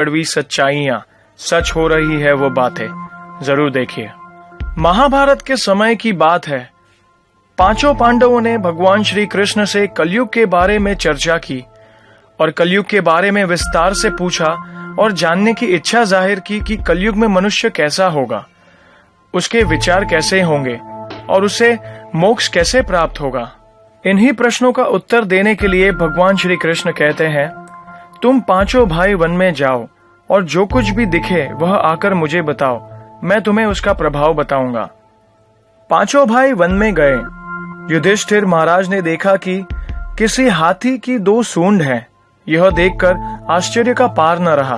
कड़वी सच्चाइयां सच हो रही है वो बातें जरूर देखिए। महाभारत के समय की बात है। पांचों पांडवों ने भगवान श्री कृष्ण से कलयुग के बारे में चर्चा की और कलयुग के बारे में विस्तार से पूछा और जानने की इच्छा जाहिर की कि कलयुग में मनुष्य कैसा होगा, उसके विचार कैसे होंगे और उसे मोक्ष कैसे प्राप्त होगा। इन्हीं प्रश्नों का उत्तर देने के लिए भगवान श्री कृष्ण कहते हैं, तुम पांचों भाई वन में जाओ और जो कुछ भी दिखे वह आकर मुझे बताओ, मैं तुम्हें उसका प्रभाव बताऊंगा। पांचों भाई वन में गए। युधिष्ठिर महाराज ने देखा कि किसी हाथी की 2 सूंड हैं। यह देखकर आश्चर्य का पार न रहा।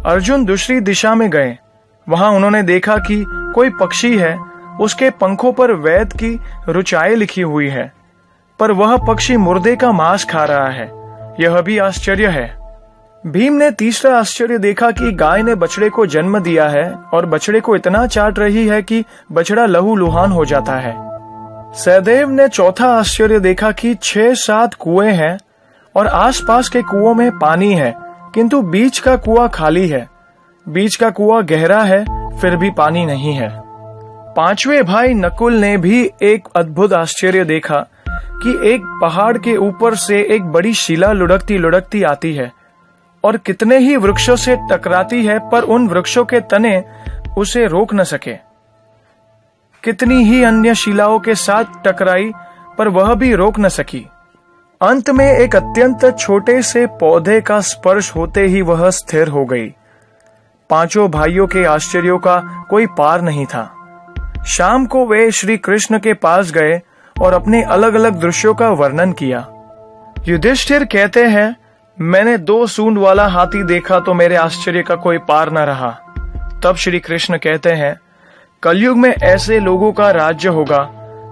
अर्जुन दूसरी दिशा में गए। वहां उन्होंने देखा कि कोई पक्षी है, उसके पंखों पर वैद की ऋचाएं लिखी हुई है, पर वह पक्षी मुर्दे का मांस खा रहा है। यह भी आश्चर्य है। भीम ने तीसरा आश्चर्य देखा कि गाय ने बछड़े को जन्म दिया है और बछड़े को इतना चाट रही है कि बछड़ा लहूलुहान हो जाता है। सहदेव ने चौथा आश्चर्य देखा कि 6-7 कुएं हैं और आसपास के कुओं में पानी है, किंतु बीच का कुआं खाली है। बीच का कुआं गहरा है, फिर भी पानी नहीं है। पांचवें भाई नकुल ने भी एक अद्भुत आश्चर्य देखा कि एक पहाड़ के ऊपर से एक बड़ी शिला लुढ़कती लुढ़कती आती है और कितने ही वृक्षों से टकराती है, पर उन वृक्षों के तने उसे रोक न सके। कितनी ही अन्य शिलाओं के साथ टकराई, पर वह भी रोक न सकी। अंत में एक अत्यंत छोटे से पौधे का स्पर्श होते ही वह स्थिर हो गई। पांचों भाइयों के आश्चर्यों का कोई पार नहीं था। शाम को वे श्री कृष्ण के पास गए और अपने अलग अलग दृश्यों का वर्णन किया। युधिष्ठिर कहते हैं, मैंने 2 सूंड वाला हाथी देखा तो मेरे आश्चर्य का कोई पार न रहा। तब श्री कृष्ण कहते हैं, कलयुग में ऐसे लोगों का राज्य होगा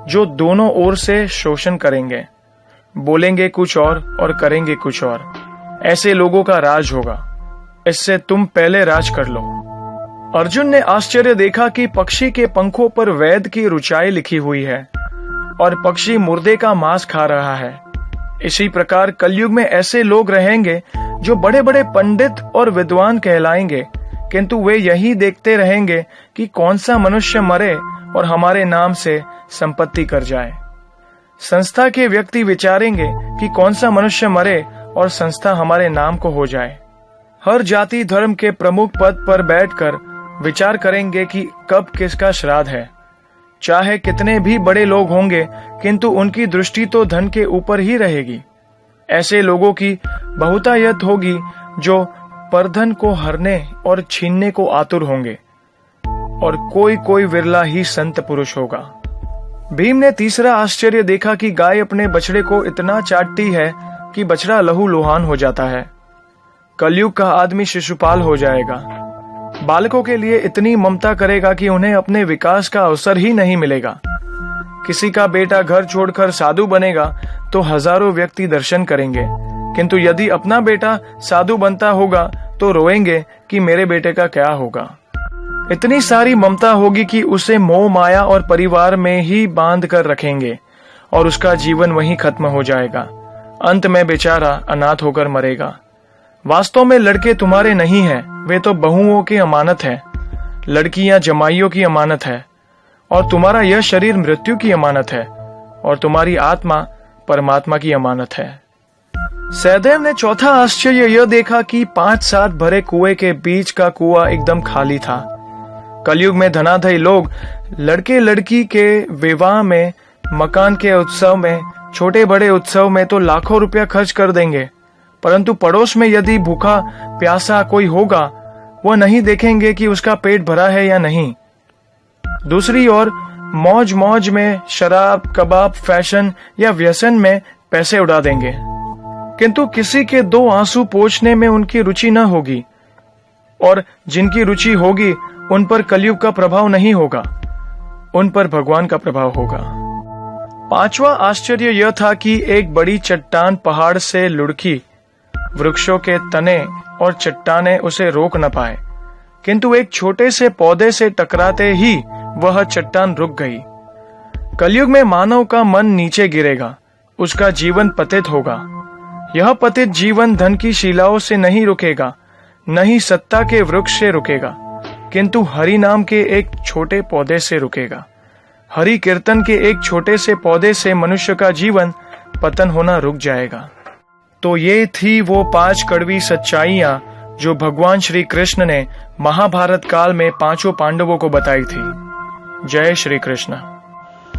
जो दोनों ओर से शोषण करेंगे, बोलेंगे कुछ और करेंगे कुछ और। ऐसे लोगों का राज होगा। इससे तुम पहले राज कर लो। अर्जुन ने आश्चर्य देखा कि पक्षी के पंखों पर वैद की ऋचाएं लिखी हुई है और पक्षी मुर्दे का मांस खा रहा है। इसी प्रकार कलयुग में ऐसे लोग रहेंगे जो बड़े बड़े पंडित और विद्वान कहलाएंगे, किंतु वे यही देखते रहेंगे कि कौन सा मनुष्य मरे और हमारे नाम से संपत्ति कर जाए। संस्था के व्यक्ति विचारेंगे कि कौन सा मनुष्य मरे और संस्था हमारे नाम को हो जाए। हर जाति धर्म के प्रमुख पद पर बैठकर विचार करेंगे कि कब किसका श्राद्ध है। चाहे कितने भी बड़े लोग होंगे, किंतु उनकी दृष्टि तो धन के ऊपर ही रहेगी। ऐसे लोगों की बहुतायत होगी जो परधन को हरने और छीनने को आतुर होंगे, और कोई कोई विरला ही संत पुरुष होगा। भीम ने तीसरा आश्चर्य देखा कि गाय अपने बछड़े को इतना चाटती है कि बछड़ा लहूलुहान हो जाता है। कलयुग का आदमी शिशुपाल हो जाएगा। बालकों के लिए इतनी ममता करेगा कि उन्हें अपने विकास का अवसर ही नहीं मिलेगा। किसी का बेटा घर छोड़कर साधु बनेगा तो हजारों व्यक्ति दर्शन करेंगे, किंतु यदि अपना बेटा साधु बनता होगा तो रोएंगे कि मेरे बेटे का क्या होगा। इतनी सारी ममता होगी कि उसे मोह माया और परिवार में ही बांध कर रखेंगे और उसका जीवन वहीं खत्म हो जाएगा। अंत में बेचारा अनाथ होकर मरेगा। वास्तव में लड़के तुम्हारे नहीं हैं, वे तो बहुओं की अमानत है। लड़कियां जमाइयों की अमानत है और तुम्हारा यह शरीर मृत्यु की अमानत है और तुम्हारी आत्मा परमात्मा की अमानत है। सहदेव ने चौथा आश्चर्य यह देखा कि 5-7 भरे कुएं के बीच का कुआं एकदम खाली था। कलयुग में धनाढ्य लोग लड़के लड़की के विवाह में, मकान के उत्सव में, छोटे बड़े उत्सव में तो लाखों रुपया खर्च कर देंगे, परंतु पड़ोस में यदि भूखा प्यासा कोई होगा, वह नहीं देखेंगे कि उसका पेट भरा है या नहीं। दूसरी ओर मौज मौज में शराब, कबाब, फैशन या व्यसन में पैसे उड़ा देंगे, किंतु किसी के 2 आंसू पोंछने में उनकी रुचि न होगी, और जिनकी रुचि होगी उन पर कलयुग का प्रभाव नहीं होगा, उन पर भगवान का प्रभाव होगा। पांचवा आश्चर्य यह था कि एक बड़ी चट्टान पहाड़ से लुढ़की। वृक्षों के तने और चट्टाने उसे रोक न पाए, किंतु एक छोटे से पौधे से टकराते ही वह चट्टान रुक गई। कलयुग में मानव का मन नीचे गिरेगा, उसका जीवन पतित होगा। यह पतित जीवन धन की शिलाओं से नहीं रुकेगा, न ही सत्ता के वृक्ष से रुकेगा, किंतु हरि नाम के एक छोटे पौधे से रुकेगा। हरि कीर्तन के एक छोटे से पौधे से मनुष्य का जीवन पतन होना रुक जाएगा। तो ये थी वो 5 कड़वी सच्चाइयां जो भगवान श्री कृष्ण ने महाभारत काल में 5 पांडवों को बताई थी। जय श्री कृष्ण।